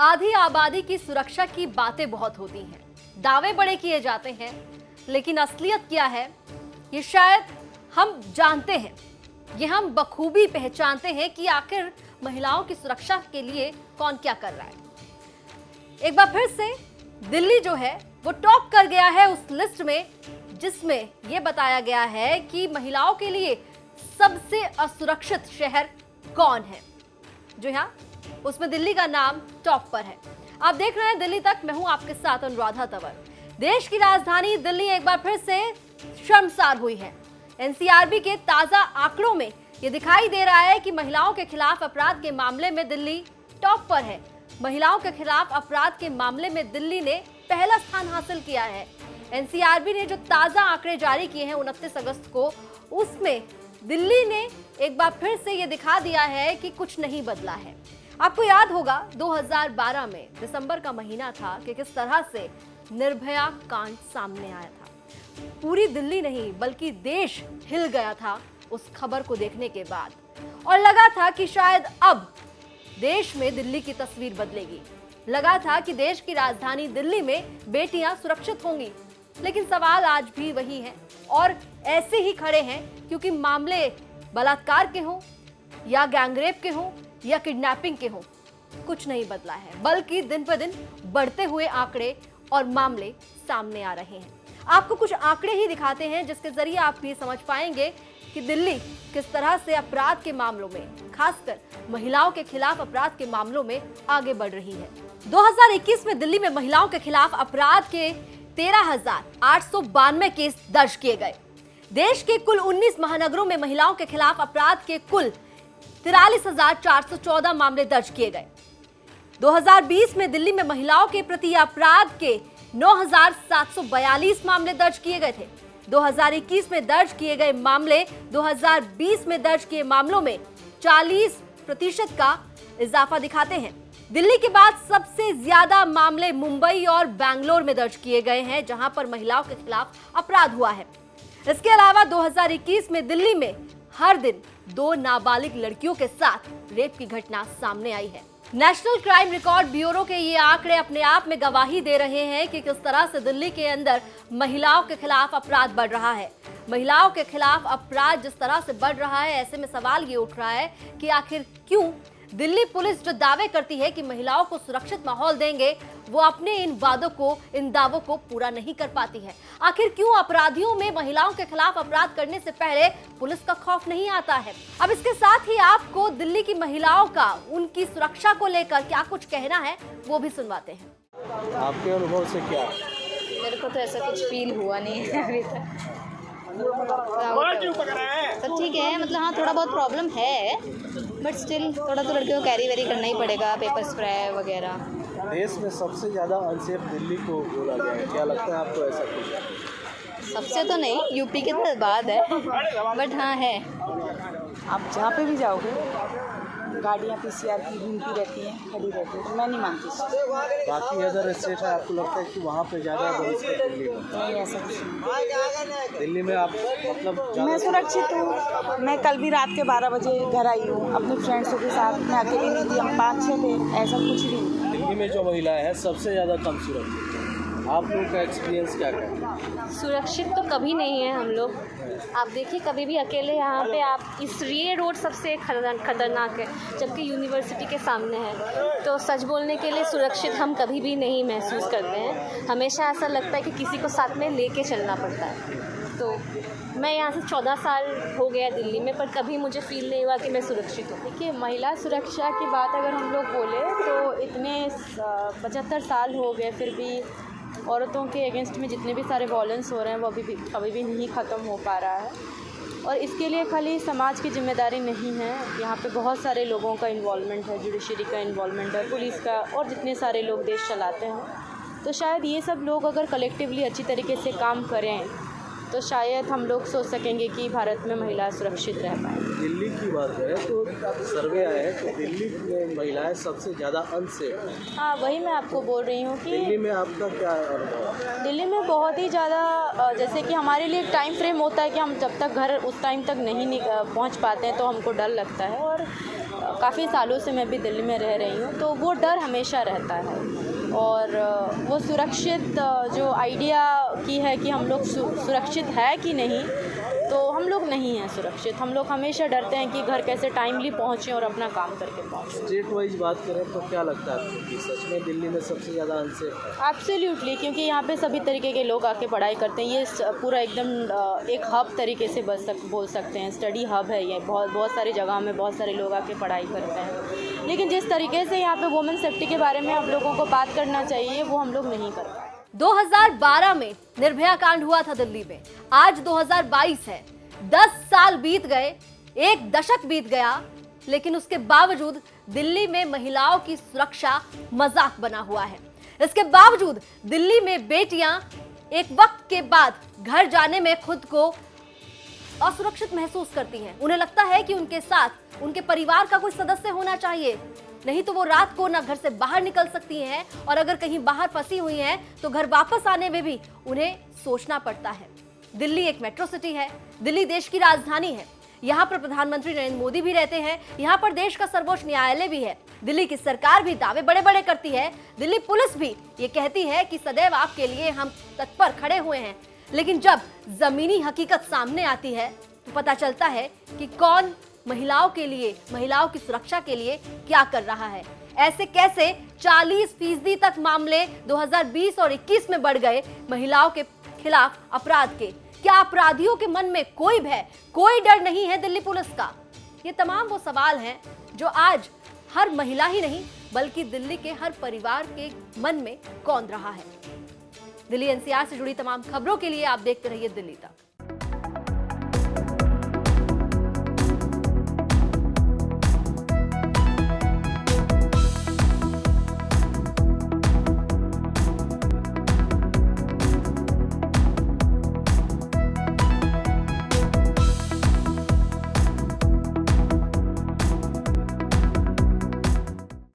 आधी आबादी की सुरक्षा की बातें बहुत होती हैं, दावे बड़े किए जाते हैं, लेकिन असलियत क्या है ये शायद हम जानते हैं। ये हम बखूबी पहचानते हैं कि आखिर महिलाओं की सुरक्षा के लिए कौन क्या कर रहा है। एक बार फिर से दिल्ली जो है वो टॉप कर गया है उस लिस्ट में जिसमें यह बताया गया है कि महिलाओं के लिए सबसे असुरक्षित शहर कौन है। जो हाँ, उसमें दिल्ली का नाम टॉप पर है। आप देख रहे हैं दिल्ली तक, मैं हूं आपके साथ अनुराधा तंवर। देश की राजधानी दिल्ली एक बार फिर से शर्मसार हुई है। एनसीआरबी के ताजा आंकड़ों में यह दिखाई दे रहा है कि महिलाओं के खिलाफ अपराध के मामले में दिल्ली टॉप पर है। महिलाओं के खिलाफ अपराध के मामले में दिल्ली ने पहला स्थान हासिल किया है। एनसीआरबी ने जो ताजा आंकड़े जारी किए हैं 29 अगस्त को, उसमें दिल्ली ने एक बार फिर से ये दिखा दिया है कि कुछ नहीं बदला है। आपको याद होगा 2012 में दिसंबर का महीना था कि किस तरह से निर्भया कांड सामने आया था। पूरी दिल्ली नहीं बल्कि देश हिल गया था उस खबर को देखने के बाद, और लगा था कि शायद अब देश में दिल्ली की तस्वीर बदलेगी। लगा था कि देश की राजधानी दिल्ली में बेटियां सुरक्षित होंगी, लेकिन सवाल आज भी वही है और ऐसे ही खड़े हैं, क्योंकि मामले बलात्कार के हों या गैंगरेप के हों या किडनैपिंग के हों, कुछ नहीं बदला है, बल्कि दिन पर दिन बढ़ते हुए आंकड़े और मामले सामने आ रहे हैं। आपको कुछ आंकड़े ही दिखाते हैं जिसके जरिए आप भी समझ पाएंगे कि दिल्ली किस तरह से अपराध के मामलों में, खासकर महिलाओं के खिलाफ अपराध के मामलों में आगे बढ़ रही है। 2021 में दिल्ली में महिलाओं के खिलाफ अपराध के 13,892 केस दर्ज किए गए। देश के कुल 19 महानगरों में महिलाओं के खिलाफ अपराध के कुल 43,414 मामले दर्ज किए गए। 2020 में दिल्ली में महिलाओं के प्रति अपराध के 9,742 मामले दर्ज किए गए थे। 2021 में दर्ज किए गए मामले 2020 में दर्ज किए मामलों में 40% का इजाफा दिखाते हैं। दिल्ली के बाद सबसे ज्यादा मामले मुंबई और बेंगलोर में दर्ज किए गए हैं, जहां पर महिलाओं के खिलाफ अपराध हुआ है। इसके अलावा 2021 में दिल्ली में हर दिन 2 नाबालिग लड़कियों के साथ रेप की घटना सामने आई है। नेशनल क्राइम रिकॉर्ड ब्यूरो के ये आंकड़े अपने आप में गवाही दे रहे हैं कि किस तरह से दिल्ली के अंदर महिलाओं के खिलाफ अपराध बढ़ रहा है। महिलाओं के खिलाफ अपराध जिस तरह से बढ़ रहा है, ऐसे में सवाल ये उठ रहा है कि आखिर क्यों दिल्ली पुलिस जो दावे करती है कि महिलाओं को सुरक्षित माहौल देंगे, वो अपने इन दावों को पूरा नहीं कर पाती है। आखिर क्यों अपराधियों में महिलाओं के खिलाफ अपराध करने से पहले पुलिस का खौफ नहीं आता है। अब इसके साथ ही आपको दिल्ली की महिलाओं का उनकी सुरक्षा को लेकर क्या कुछ कहना है वो भी सुनवाते हैं। आपके अनुभव से क्या? मेरे को तो ऐसा कुछ फील हुआ नहीं है अभी तक। सब ठीक है, मतलब हाँ थोड़ा बहुत प्रॉब्लम है, बट स्टिल थोड़ा तो लड़कियों को कैरी वेरी करना ही पड़ेगा, पेपर स्प्रे वगैरह। देश में सबसे ज़्यादा अनसेफ दिल्ली को बोला गया है, क्या लगता है आपको ऐसा कुछ? सबसे तो नहीं, यूपी के तो बाद है, बट हाँ है। आप जहाँ पे भी जाओगे गाड़ियाँ पीसीआर की घूमती रहती हैं, खड़ी रहती हैं, तो मैं नहीं मानती। बाकी अदर स्टेट है, आपको लगता है कि वहाँ पे ज़्यादा बंदिश दिल्ली में? नहीं, ऐसा कुछ नहीं। दिल्ली में आप मतलब मैं सुरक्षित हूँ। मैं कल भी रात के 12 बजे घर आई हूँ अपने फ्रेंड्सों के साथ। मैं अकेली नहीं थी, हम 5-6 थे, ऐसा कुछ नहीं। दिल्ली में जो महिलाएं हैं सबसे ज़्यादा कम सुरक्षित, आप लोगों का एक्सपीरियंस क्या है? सुरक्षित तो कभी नहीं है हम लोग। आप देखिए कभी भी अकेले यहाँ पे आप ये रोड सबसे खतरनाक है, जबकि यूनिवर्सिटी के सामने है। तो सच बोलने के लिए सुरक्षित हम कभी भी नहीं महसूस करते हैं। हमेशा ऐसा लगता है कि किसी को साथ में लेके चलना पड़ता है। तो मैं यहाँ से 14 साल हो गया दिल्ली में, पर कभी मुझे फील नहीं हुआ कि मैं सुरक्षित हूँ। देखिए, महिला सुरक्षा की बात अगर हम लोग बोले तो इतने 75 साल हो गए, फिर भी औरतों के अगेंस्ट में जितने भी सारे वॉयलेंस हो रहे हैं वो अभी भी नहीं ख़त्म हो पा रहा है। और इसके लिए खाली समाज की जिम्मेदारी नहीं है, यहाँ पे बहुत सारे लोगों का इन्वॉल्वमेंट है, जुडिशरी का इन्वॉल्वमेंट है, पुलिस का, और जितने सारे लोग देश चलाते हैं। तो शायद ये सब लोग अगर कलेक्टिवली अच्छी तरीके से काम करें तो शायद हम लोग सोच सकेंगे कि भारत में महिलाएं सुरक्षित रह पाएँ। दिल्ली की बात है तो सर्वे आया है कि दिल्ली में महिलाएं सबसे ज़्यादा अनसेफ हैं। हाँ, वही मैं आपको बोल रही हूँ कि दिल्ली में आपका क्या अनुभव है? दिल्ली में बहुत ही ज़्यादा, जैसे कि हमारे लिए एक टाइम फ्रेम होता है कि हम जब तक घर उस टाइम तक नहीं पहुँच पाते हैं तो हमको डर लगता है। और काफ़ी सालों से मैं भी दिल्ली में रह रही हूँ, तो वो डर हमेशा रहता है। और वो सुरक्षित जो आइडिया की है कि हम लोग सुरक्षित है कि नहीं, तो हम लोग नहीं हैं सुरक्षित। हम लोग हमेशा डरते हैं कि घर कैसे टाइमली पहुँचें और अपना काम करके पहुँचें। स्टेट वाइज बात करें तो क्या लगता है आपको कि सच में दिल्ली में सबसे ज़्यादा अनसेफ है? एब्सोल्युटली, क्योंकि यहाँ पे सभी तरीके के लोग आके पढ़ाई करते हैं। ये पूरा एकदम एक हब तरीके से बोल सकते हैं, स्टडी हब है ये। बहुत सारी जगह में बहुत सारे लोग आके पढ़ाई करते हैं, लेकिन जिस तरीके से यहाँ पे वुमेन सेफ्टी के बारे में आप लोगों को बात करना चाहिए, वो हम लोग नहीं कर पाए। 2012 में निर्भया कांड हुआ था दिल्ली में, आज 2022 है, 10 साल बीत गए, एक दशक बीत गया, लेकिन उसके बावजूद दिल्ली में महिलाओं की सुरक्षा मजाक बना हुआ है। इसके बावजूद दिल्ली में बेटियां एक वक्त के बाद घर जाने में खुद को असुरक्षित महसूस करती हैं। उन्हें लगता है कि उनके साथ उनके परिवार का कोई सदस्य होना चाहिए, नहीं तो वो रात को ना घर से बाहर निकल सकती हैं, और अगर कहीं बाहर फंसी हुई हैं तो घर वापस आने में भी उन्हें सोचना पड़ता है। दिल्ली एक मेट्रो सिटी है, दिल्ली देश की राजधानी है, यहाँ पर प्रधानमंत्री नरेंद्र मोदी भी रहते हैं, यहाँ पर देश का सर्वोच्च न्यायालय भी है। दिल्ली की सरकार भी दावे बड़े बड़े करती है, दिल्ली पुलिस भी ये कहती है कि सदैव आपके लिए हम तत्पर खड़े हुए हैं, लेकिन जब जमीनी हकीकत सामने आती है तो पता चलता है कि कौन महिलाओं के लिए, महिलाओं की सुरक्षा के लिए क्या कर रहा है। ऐसे कैसे 40% तक मामले 2020 और 21 में बढ़ गए महिलाओं के खिलाफ अपराध के? क्या अपराधियों के मन में कोई भय, कोई डर नहीं है दिल्ली पुलिस का? ये तमाम वो सवाल हैं जो आज हर महिला ही नहीं बल्कि दिल्ली के हर परिवार के मन में कौंध रहा है। दिल्ली एनसीआर से जुड़ी तमाम खबरों के लिए आप देखते रहिए दिल्ली तक।